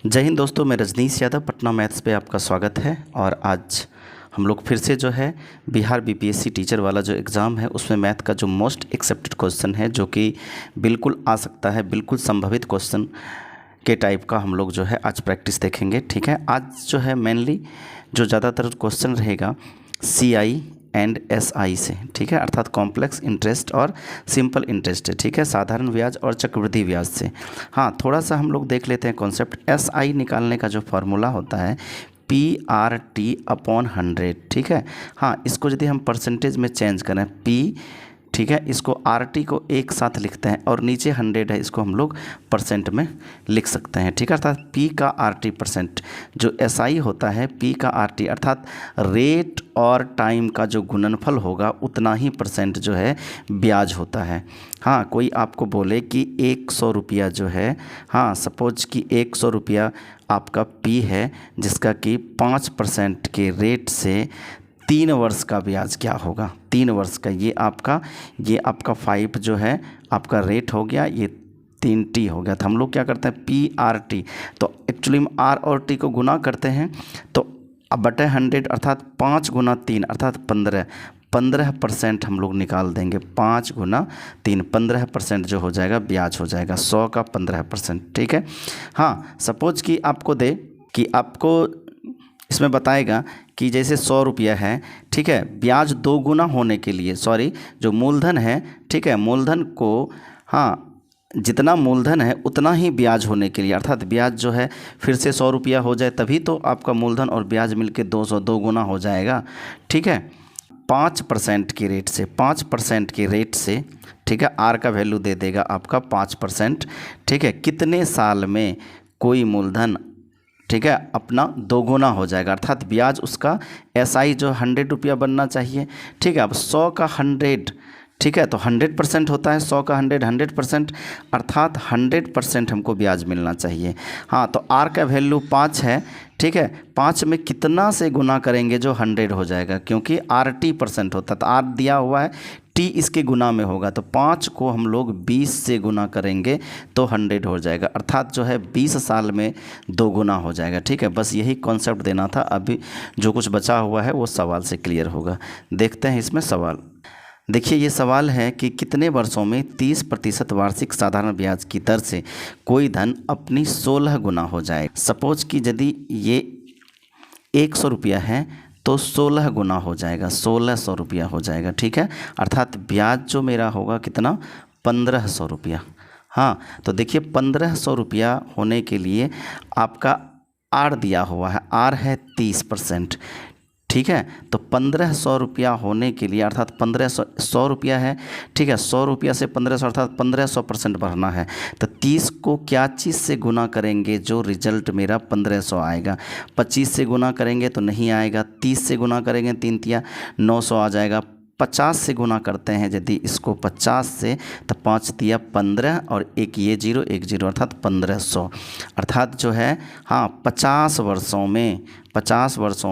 जय हिंद दोस्तों, मैं रजनीश यादव, पटना मैथ्स पे आपका स्वागत है। और आज हम लोग फिर से जो है बिहार बीपीएससी टीचर वाला जो एग्ज़ाम है उसमें मैथ का जो मोस्ट एक्सेप्टेड क्वेश्चन है, जो कि बिल्कुल आ सकता है, बिल्कुल संभावित क्वेश्चन के टाइप का हम लोग जो है आज प्रैक्टिस देखेंगे। ठीक है, आज जो है मेनली जो ज़्यादातर क्वेश्चन रहेगा सीआई एंड एसआई से। ठीक है, अर्थात कॉम्प्लेक्स इंटरेस्ट और सिंपल इंटरेस्ट है। ठीक है, साधारण ब्याज और चक्रवृद्धि ब्याज से। हाँ, थोड़ा सा हम लोग देख लेते हैं कॉन्सेप्ट। एसआई निकालने का जो फार्मूला होता है PRT/100। ठीक है, हाँ, इसको यदि हम परसेंटेज में चेंज करें P, ठीक है, इसको RT को एक साथ लिखते हैं और नीचे 100 है, इसको हम लोग परसेंट में लिख सकते हैं। ठीक है, अर्थात P का RT परसेंट, जो SI होता है P का RT अर्थात रेट और टाइम का जो गुणनफल होगा उतना ही परसेंट जो है ब्याज होता है। हाँ, कोई आपको बोले कि 100 रुपया जो है, हाँ सपोज कि 100 रुपया आपका P है, जिसका कि 5% के रेट से 3 वर्ष का ब्याज क्या होगा, 3 वर्ष का। ये आपका 5 जो है आपका रेट हो गया, ये 3T हो गया। तो हम लोग क्या करते हैं PRT, तो एक्चुअली में R और T को गुना करते हैं, तो अब बटे 100 अर्थात 5 गुना 3 अर्थात 15% हम लोग निकाल देंगे। 5 गुना 3 15% जो हो जाएगा ब्याज हो जाएगा, 100 का 15%। ठीक है, हाँ सपोज कि आपको दे कि आपको इसमें बताएगा कि जैसे 100 रुपया है, ठीक है, ब्याज 2 गुना होने के लिए, सॉरी जो मूलधन है, ठीक है, मूलधन को, हाँ जितना मूलधन है उतना ही ब्याज होने के लिए, अर्थात ब्याज जो है फिर से 100 रुपया हो जाए तभी तो आपका मूलधन और ब्याज मिलके 2 गुना हो जाएगा। ठीक है, 5% के रेट से, 5% के रेट से, ठीक है, आर का वैल्यू दे देगा आपका 5%। ठीक है, कितने साल में कोई मूलधन, ठीक है, अपना 2 गुना हो जाएगा, अर्थात ब्याज उसका एसआई जो 100 रुपया बनना चाहिए। ठीक है, अब 100 का 100, ठीक है, तो 100% होता है, 100 का 100% अर्थात 100% हमको ब्याज मिलना चाहिए। हाँ, तो आर का वैल्यू 5 है। ठीक है, 5 में कितना से गुना करेंगे जो 100 हो जाएगा, क्योंकि RT% होता है, तो आर दिया हुआ है, T इसके गुना में होगा, तो 5 को हम लोग 20 से गुना करेंगे तो 100 हो जाएगा, अर्थात जो है 20 साल में 2 गुना हो जाएगा। ठीक है, बस यही कॉन्सेप्ट देना था। अभी जो कुछ बचा हुआ है वो सवाल से क्लियर होगा। देखते हैं इसमें सवाल। देखिए, ये सवाल है कि कितने वर्षों में 30% वार्षिक साधारण ब्याज की दर से कोई धन अपनी 16 गुना हो जाए। सपोज कि यदि ये 100 रुपया है तो 16 गुना हो जाएगा, 1600 रुपया हो जाएगा। ठीक है, अर्थात ब्याज जो मेरा होगा कितना, 1500 रुपया। हाँ, तो देखिए 1500 रुपया होने के लिए आपका आर दिया हुआ है, आर है 30%। ठीक है, तो 1500 रुपया होने के लिए अर्थात 100 रुपया है, ठीक है, 100 रुपया से 1500 अर्थात 1500% बढ़ना है, तो 30 को क्या चीज़ से गुना करेंगे जो रिजल्ट मेरा 1500 आएगा। 25 से गुना करेंगे तो नहीं आएगा, 30 से गुना करेंगे 3 तिया 900 आ जाएगा। 50 से गुना करते हैं यदि इसको 50 से, तो 5 तिया 15 और एक ये 0 एक 0 अर्थात 1500, अर्थात जो है, हाँ 50 वर्षों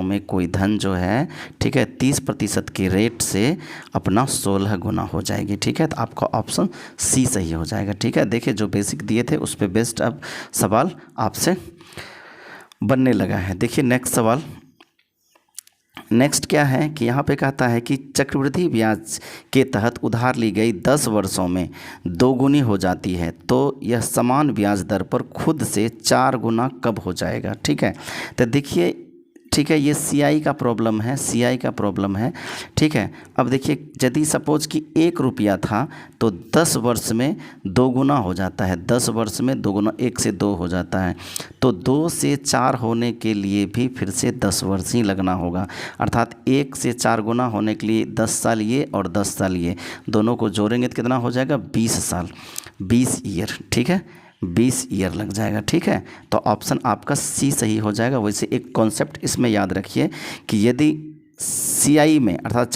में कोई धन जो है, ठीक है, 30% के रेट से अपना 16 गुना हो जाएगी। ठीक है, तो आपका ऑप्शन सी सही हो जाएगा। ठीक है, देखिए जो बेसिक दिए थे उस पर बेस्ड अब सवाल आपसे बनने लगा है। देखिए नेक्स्ट सवाल, नेक्स्ट क्या है कि यहाँ पे कहता है कि चक्रवृद्धि ब्याज के तहत उधार ली गई 10 वर्षों में 2 गुनी हो जाती है, तो यह समान ब्याज दर पर खुद से 4 गुना कब हो जाएगा। ठीक है, तो देखिए, ठीक है, ये सीआई का प्रॉब्लम है, सीआई का प्रॉब्लम है। ठीक है, अब देखिए यदि सपोज कि 1 रुपया था तो 10 वर्ष में 2 गुना हो जाता है, 10 वर्ष में 2 गुना, 1 से 2 हो जाता है, तो 2 से 4 होने के लिए भी फिर से 10 वर्ष ही लगना होगा, अर्थात 1 से 4 गुना होने के लिए 10 साल ये और 10 साल ये, दोनों को जोड़ेंगे तो कितना हो जाएगा, 20 साल, 20 ईयर। ठीक है, 20 ईयर लग जाएगा। ठीक है, तो ऑप्शन आपका सी सही हो जाएगा। वैसे एक कॉन्सेप्ट इसमें याद रखिए कि यदि सीआई में अर्थात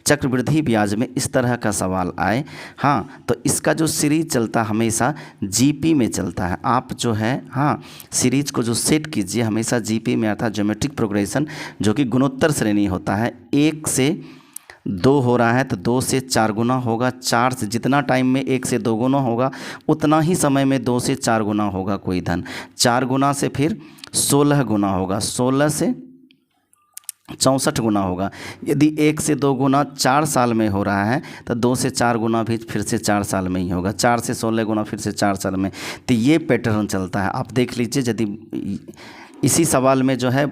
चक्रवृद्धि ब्याज में इस तरह का सवाल आए, हाँ, तो इसका जो सीरीज चलता हमेशा जीपी में चलता है। आप जो है, हाँ, सीरीज को जो सेट कीजिए हमेशा जीपी में, अर्थात ज्योमेट्रिक प्रोग्रेशन, जो कि गुणोत्तर श्रेणी होता है, 1 से 2 हो रहा है तो 2 से 4 गुना होगा, 4 से जितना टाइम में 1 से 2 गुना होगा उतना ही समय में 2 से 4 गुना होगा कोई धन। 4 गुना से फिर 16 गुना होगा, 16 से 64 गुना होगा। यदि 1 से 2 गुना 4 साल में हो रहा है तो 2 से 4 गुना भी फिर से 4 साल में ही होगा, 4 से 16 गुना फिर से 4 साल में। तो ये पैटर्न चलता है। आप देख लीजिए, यदि इसी सवाल में जो है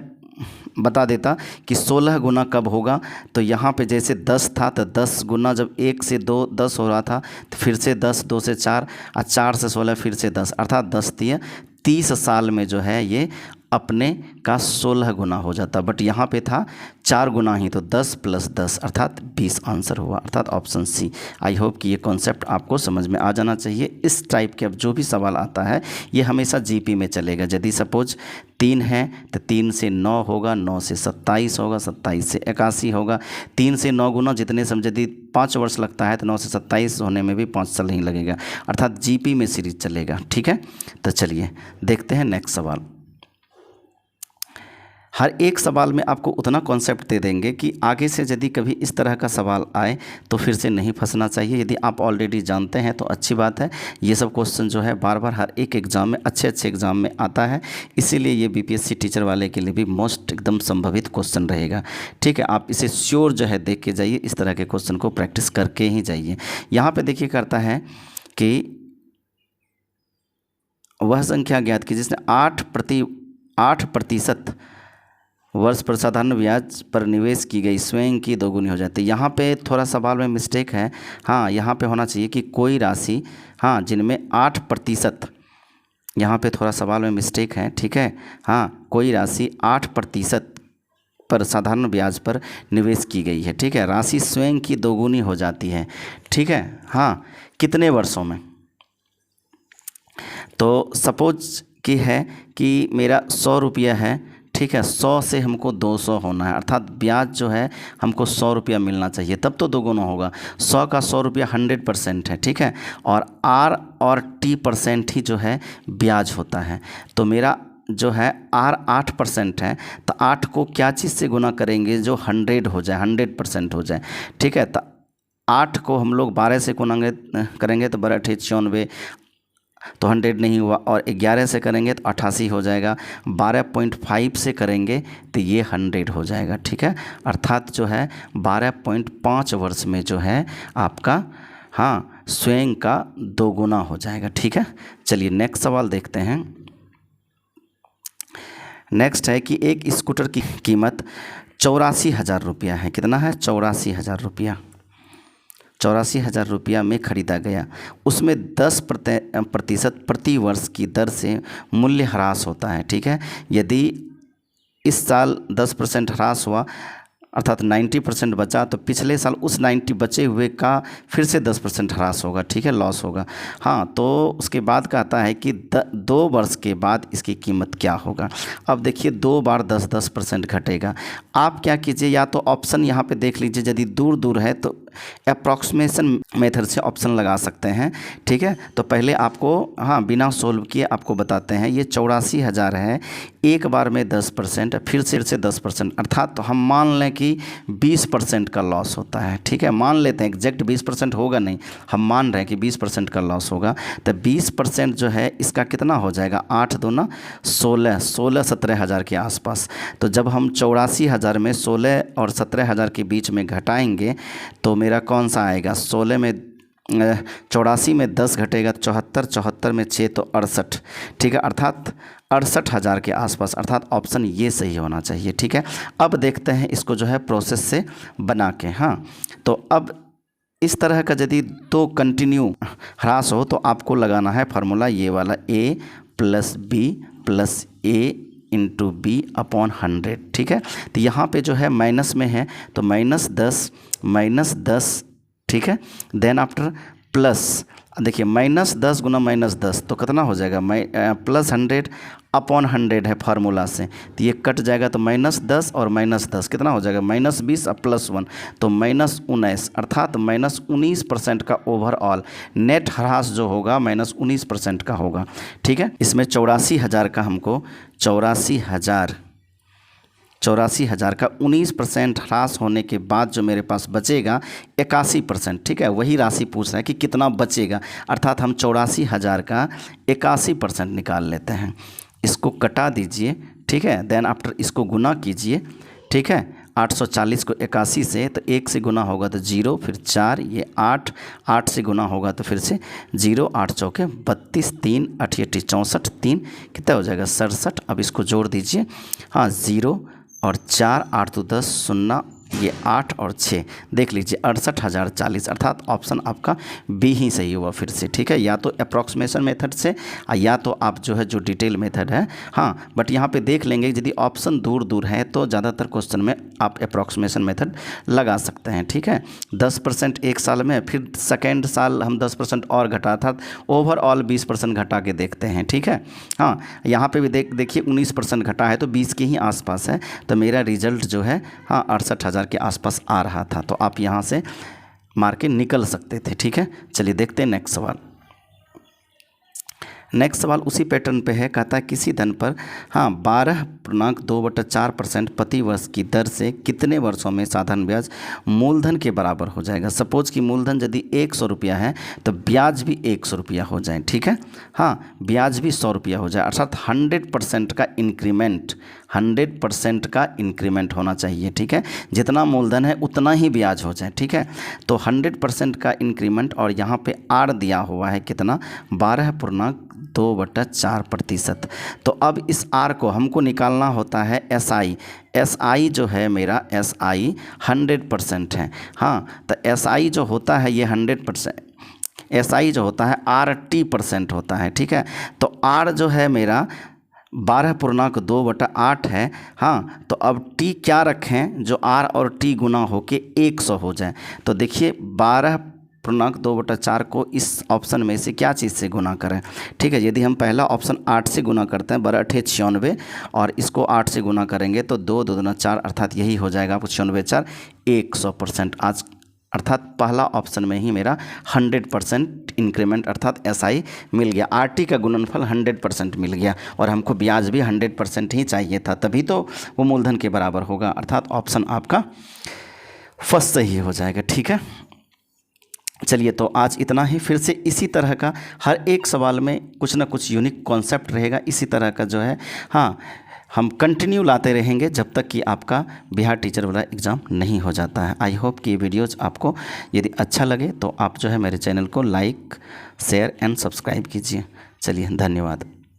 बता देता कि 16 गुना कब होगा, तो यहाँ पे जैसे 10 था तो 10 गुना जब 1 से 2 10 हो रहा था तो फिर से 10, 2 से 4 और 4 से 16 फिर से 10, अर्थात 10 तिया 30 साल में जो है ये अपने का 16 गुना हो जाता। बट यहाँ पे था 4 गुना ही, तो 10 + 10 अर्थात 20 आंसर हुआ, अर्थात ऑप्शन सी। आई होप कि ये कॉन्सेप्ट आपको समझ में आ जाना चाहिए। इस टाइप के अब जो भी सवाल आता है ये हमेशा जीपी में चलेगा। यदि सपोज 3 है तो 3 से 9 होगा, 9 से 27 होगा, 27 से 81 होगा। 3 से 9 गुना जितने समय यदि 5 वर्ष लगता है तो 9 से 27 होने में भी 5 साल ही लगेगा, अर्थात जीपी में सीरीज चलेगा। ठीक है, तो चलिए देखते हैं नेक्स्ट सवाल। हर एक सवाल में आपको उतना कॉन्सेप्ट दे देंगे कि आगे से यदि कभी इस तरह का सवाल आए तो फिर से नहीं फंसना चाहिए। यदि आप ऑलरेडी जानते हैं तो अच्छी बात है। ये सब क्वेश्चन जो है बार बार हर एक एग्ज़ाम में, अच्छे एग्ज़ाम में आता है, इसीलिए ये बीपीएससी टीचर वाले के लिए भी मोस्ट एकदम संभावित क्वेश्चन रहेगा। ठीक है, आप इसे श्योर जो है देख के जाइए, इस तरह के क्वेश्चन को प्रैक्टिस करके ही जाइए। यहाँ पर देखिए करता है कि वह संख्या ज्ञात की जिसने 8% वर्ष पर साधारण ब्याज पर निवेश की गई स्वयं की 2 गुनी हो जाती है। यहाँ पे थोड़ा सवाल में मिस्टेक है। हाँ, यहाँ पे होना चाहिए कि कोई राशि, हाँ, जिनमें 8%, यहाँ पे थोड़ा सवाल में मिस्टेक है। ठीक है, हाँ, कोई राशि 8% पर साधारण ब्याज पर निवेश की गई है। ठीक है, राशि स्वयं की 2 गुनी हो जाती है। ठीक है, हाँ, कितने वर्षों में? तो सपोज कि है कि मेरा 100 रुपया है। ठीक है, 100 से हमको 200 होना है, अर्थात ब्याज जो है हमको 100 रुपया मिलना चाहिए, तब तो 2 गुना होगा। 100 का 100 रुपया 100% है। ठीक है, और R और T% ही जो है ब्याज होता है। तो मेरा जो है R 8% है, तो 8 को क्या चीज़ से गुना करेंगे जो 100 हो जाए, 100% हो जाए। ठीक है, तो 8 को हम लोग 12 से गुना करेंगे तो 12 × 94, तो 100 नहीं हुआ। और 11 से करेंगे तो 88 हो जाएगा। 12.5 से करेंगे तो ये 100 हो जाएगा। ठीक है, अर्थात जो है 12.5 वर्ष में जो है आपका, हाँ, स्वयं का 2 गुना हो जाएगा। ठीक है, चलिए नेक्स्ट सवाल देखते हैं। नेक्स्ट है कि एक स्कूटर की कीमत 84,000 रुपया है। कितना है? 84,000 रुपया। 84,000 रुपया में ख़रीदा गया। उसमें 10% प्रति वर्ष की दर से मूल्य ह्रास होता है। ठीक है, यदि इस साल 10% ह्रास हुआ अर्थात 90% बचा, तो पिछले साल उस 90 बचे हुए का फिर से 10% ह्रास होगा। ठीक है, लॉस होगा। हाँ, तो उसके बाद कहता है कि 2 वर्ष के बाद इसकी कीमत क्या होगा। अब देखिए 2 बार 10% घटेगा। आप क्या कीजिए, या तो ऑप्शन यहाँ पे देख लीजिए, यदि दूर दूर है तो अप्रॉक्सीमेशन मेथड से ऑप्शन लगा सकते हैं। ठीक है, तो पहले आपको, हाँ, बिना सोल्व किए आपको बताते हैं। ये 84,000 है, एक बार में 10%, फिर से 10%, अर्थात तो हम मान लें कि 20% का लॉस होता है। ठीक है, मान लेते हैं, एग्जैक्ट 20% होगा नहीं, हम मान रहे हैं कि 20% का लॉस होगा। तो 20% जो है इसका कितना हो जाएगा? 8 दूना 16, 17,000 के आसपास। तो जब हम 84,000 में 16 और 17,000 के बीच में घटाएंगे तो मेरा कौन सा आएगा? 16 में 84 में 10 घटेगा, 74, 74 में 6 तो 68। ठीक है, अर्थात 68,000 के आसपास, अर्थात ऑप्शन ये सही होना चाहिए। ठीक है, अब देखते हैं इसको जो है प्रोसेस से बना के। हाँ, तो अब इस तरह का यदि 2 कंटिन्यू ह्रास हो तो आपको लगाना है फार्मूला ये वाला, A + B + A × B / 100। ठीक है, तो यहाँ पे जो है माइनस में है तो -10, ठीक है, देन आफ्टर प्लस, देखिए -10 गुना -10 तो कितना हो जाएगा? +100 / 100 है फार्मूला से, तो ये कट जाएगा, तो -10 और -10 कितना हो जाएगा? -20 और +1 तो -19, अर्थात -19% का ओवरऑल नेट ह्रास जो होगा -19% का होगा। ठीक है, इसमें 84,000 का हमको 84,000 84,000 का 19% ह्रास होने के बाद जो मेरे पास बचेगा 81%, ठीक है, वही राशि पूछ रहा है कि कितना बचेगा, अर्थात हम 84,000 का 81% निकाल लेते हैं। इसको कटा दीजिए, ठीक है, देन आफ्टर इसको गुना कीजिए, ठीक है, 840 को 81 से, तो 1 से गुना होगा तो 0, फिर 4, ये 8, 8 से गुना होगा तो फिर से 0, 8 चौके 32, 3 8 64, 3 कितना हो जाएगा 67। अब इसको जोड़ दीजिए, हाँ 0 और 4, 8 तो 10, 0, ये 8 और 6, देख लीजिए 68,040, अर्थात ऑप्शन आपका बी ही सही हुआ फिर से, ठीक है, या तो अप्रॉक्सीमेशन मेथड से या तो आप जो है जो डिटेल मेथड है, हाँ, बट यहाँ पे देख लेंगे यदि ऑप्शन दूर दूर है तो ज़्यादातर क्वेश्चन में आप अप्रॉक्सीमेशन मेथड लगा सकते हैं, ठीक है। 10% एक साल में, फिर सेकेंड साल हम 10% और घटा था, ओवरऑल 20% घटा के देखते हैं, ठीक है। हाँ, यहाँ पे भी देखिए 19% घटा है तो 20 के ही आसपास है, तो मेरा रिजल्ट जो है हाँ 68,000 के आसपास आ रहा था, तो आप यहाँ से मार के निकल सकते थे, ठीक है। चलिए देखते हैं नेक्स्ट सवाल। नेक्स्ट सवाल उसी पैटर्न पे है, कहता है किसी धन पर हाँ 12.2/4% प्रति वर्ष की दर से कितने वर्षों में साधारण ब्याज मूलधन के बराबर हो जाएगा। सपोज कि मूलधन यदि 100 रुपया है तो ब्याज भी 100 रुपया हो जाए, ठीक है, हाँ ब्याज भी 100 रुपया हो जाए, अर्थात 100% का इंक्रीमेंट, 100% का इंक्रीमेंट होना चाहिए, ठीक है, जितना मूलधन है उतना ही ब्याज हो जाए, ठीक है। तो 100% का इंक्रीमेंट, और यहाँ पे आर दिया हुआ है कितना 12.2/4%। तो अब इस आर को हमको निकालना होता है एसआई। एसआई जो है मेरा एसआई 100% है, हाँ, तो एसआई जो होता है ये 100%, एसआई जो होता है RT% होता है, ठीक है। तो आर जो है मेरा 12.2/8 है, हाँ, तो अब टी क्या रखें जो आर और टी गुना होके 100 हो जाए। तो देखिए 12.2/4 को इस ऑप्शन में से क्या चीज़ से गुना करें, ठीक है। यदि हम पहला ऑप्शन 8 से गुना करते हैं, 12 8 96, और इसको 8 से गुना करेंगे तो 2 2 दूना 4, अर्थात यही हो जाएगा आपको 96 4 100%। आज अर्थात पहला ऑप्शन में ही मेरा 100% इंक्रीमेंट अर्थात एसआई मिल गया, आरटी का गुणनफल 100% मिल गया, और हमको ब्याज भी 100% ही चाहिए था, तभी तो वो मूलधन के बराबर होगा, अर्थात ऑप्शन आपका फर्स्ट सही हो जाएगा, ठीक है। चलिए तो आज इतना ही। फिर से इसी तरह का हर एक सवाल में कुछ ना कुछ यूनिक कॉन्सेप्ट रहेगा, इसी तरह का जो है हाँ हम कंटिन्यू लाते रहेंगे जब तक कि आपका बिहार टीचर वाला एग्ज़ाम नहीं हो जाता है। आई होप कि ये वीडियोज़ आपको यदि अच्छा लगे तो आप जो है मेरे चैनल को लाइक शेयर एंड सब्सक्राइब कीजिए। चलिए धन्यवाद।